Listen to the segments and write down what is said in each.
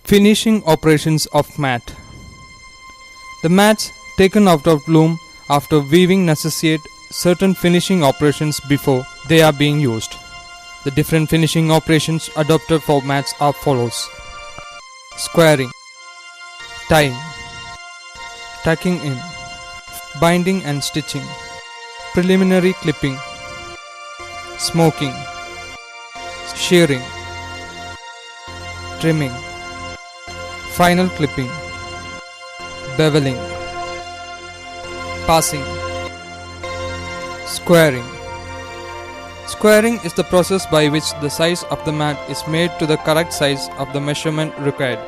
Finishing operations of mat. The mats taken out of loom after weaving necessitate certain finishing operations before they are being used. The different finishing operations adopted for mats are follows: squaring, tying, tacking in, binding and stitching, preliminary clipping, smoking, shearing, trimming, final clipping, beveling, passing, squaring. Squaring is the process by which the size of the mat is made to the correct size of the measurement required.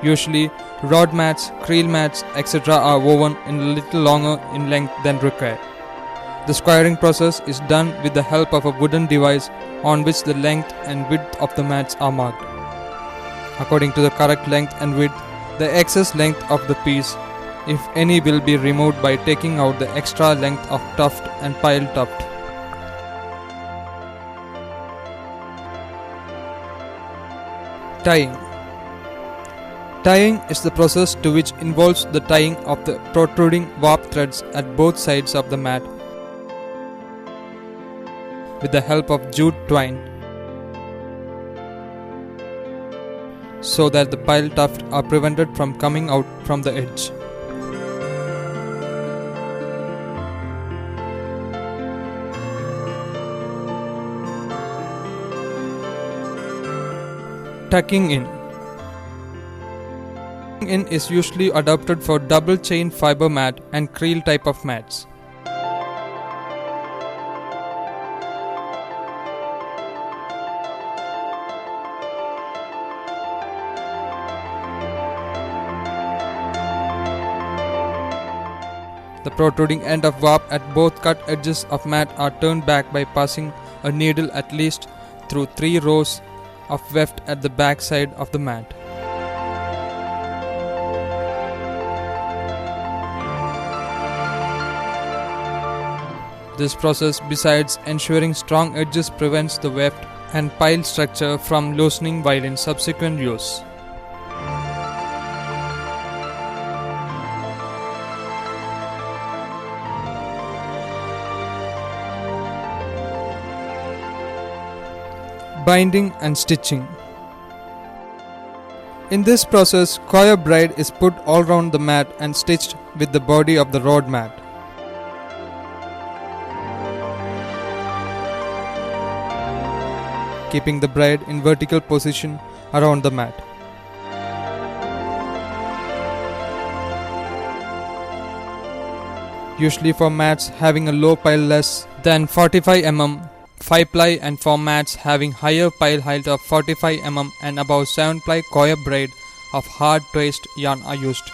Usually, rod mats, creel mats, etc. are woven in a little longer in length than required. The squaring process is done with the help of a wooden device on which the length and width of the mats are marked. According to the correct length and width, the excess length of the piece, if any, will be removed by taking out the extra length of tuft and pile tuft. Tying. Tying is the process to which involves the tying of the protruding warp threads at both sides of the mat with the help of jute twine, so that the pile tuft are prevented from coming out from the edge. Tucking in. Tucking in is usually adopted for double chain fiber mat and creel type of mats. The protruding end of warp at both cut edges of mat are turned back by passing a needle at least through 3 rows of weft at the back side of the mat. This process, besides ensuring strong edges, prevents the weft and pile structure from loosening while in subsequent use. Binding and stitching. In this process, coir braid is put all round the mat and stitched with the body of the rod mat. Keeping the braid in vertical position around the mat. Usually for mats having a low pile less than 45 mm, 5-ply, and for mats having higher pile height of 45 mm and above 7-ply, coir braid of hard traced yarn are used.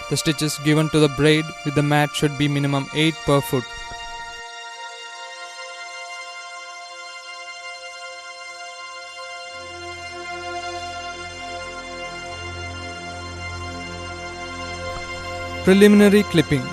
The stitches given to the braid with the mat should be minimum 8 per foot. Preliminary clipping.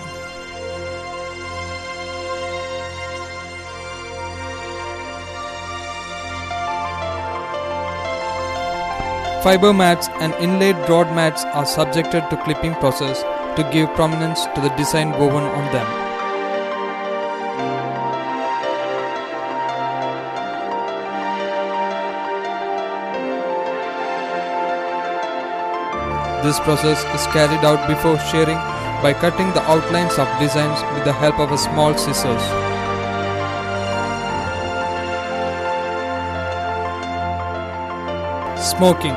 Fiber mats and inlaid rod mats are subjected to clipping process to give prominence to the design woven on them. This process is carried out before shearing by cutting the outlines of designs with the help of a small scissors. Smoking.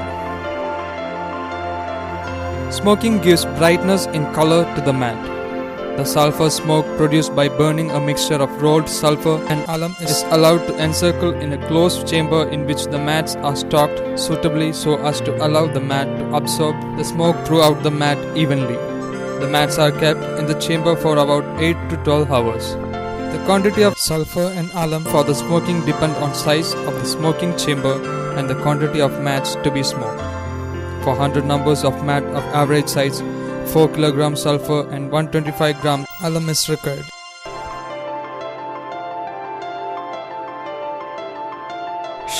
Smoking gives brightness in color to the mat. The sulfur smoke produced by burning a mixture of rolled sulfur and alum is allowed to encircle in a closed chamber in which the mats are stocked suitably so as to allow the mat to absorb the smoke throughout the mat evenly. The mats are kept in the chamber for about 8 to 12 hours. The quantity of sulfur and alum for the smoking depend on size of the smoking chamber and the quantity of mats to be smoked. For 100 numbers of mat of average size, 4 kg sulfur and 125 g alum is required.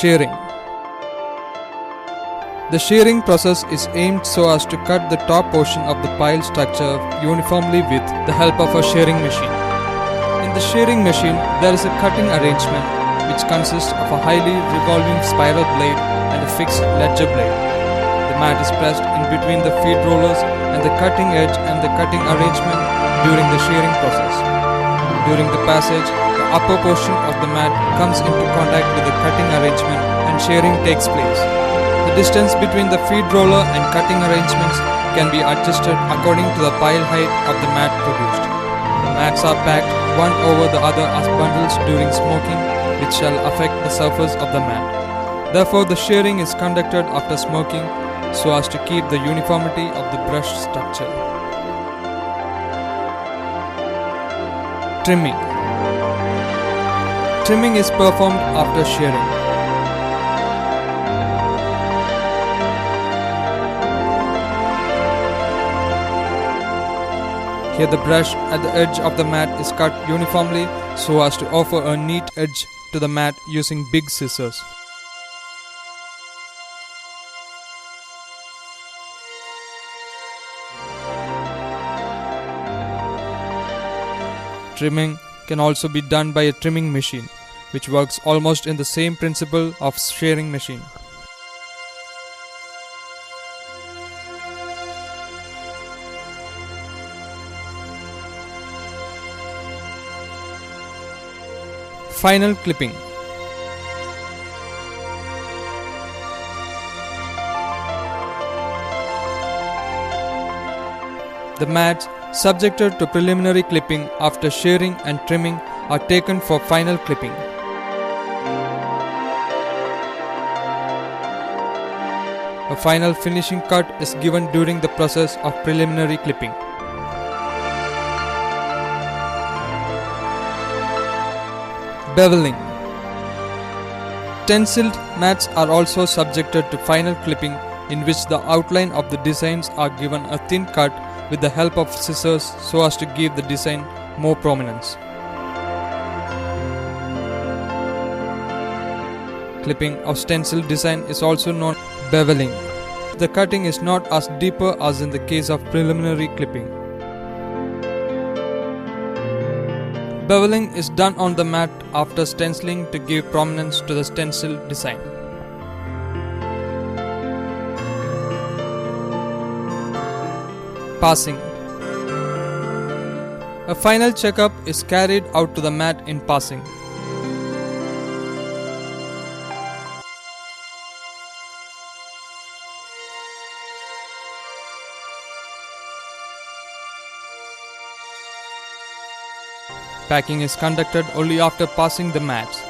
Shearing. The shearing process is aimed so as to cut the top portion of the pile structure uniformly with the help of a shearing machine. In the shearing machine, there is a cutting arrangement which consists of a highly revolving spiral blade and a fixed ledger blade. The mat is pressed in between the feed rollers and the cutting edge and the cutting arrangement during the shearing process. During the passage, the upper portion of the mat comes into contact with the cutting arrangement and shearing takes place. The distance between the feed roller and cutting arrangements can be adjusted according to the pile height of the mat produced. The mats are packed one over the other as bundles during smoking, which shall affect the surface of the mat. Therefore, the shearing is conducted after smoking so as to keep the uniformity of the brush structure. Trimming. Trimming is performed after shearing. Here the brush at the edge of the mat is cut uniformly so as to offer a neat edge to the mat using big scissors. Trimming can also be done by a trimming machine, which works almost in the same principle of shearing machine. Final clipping. The mats subjected to preliminary clipping after shearing and trimming are taken for final clipping. A final finishing cut is given during the process of preliminary clipping. Beveling. Stenciled mats are also subjected to final clipping, in which the outline of the designs are given a thin cut with the help of scissors so as to give the design more prominence. Clipping of stencil design is also known as beveling. The cutting is not as deeper as in the case of preliminary clipping. Beveling is done on the mat after stenciling to give prominence to the stencil design. Passing. A final checkup is carried out to the mat in passing. Packing is conducted only after passing the mats.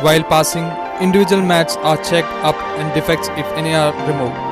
While passing, individual mats are checked up and defects if any are removed.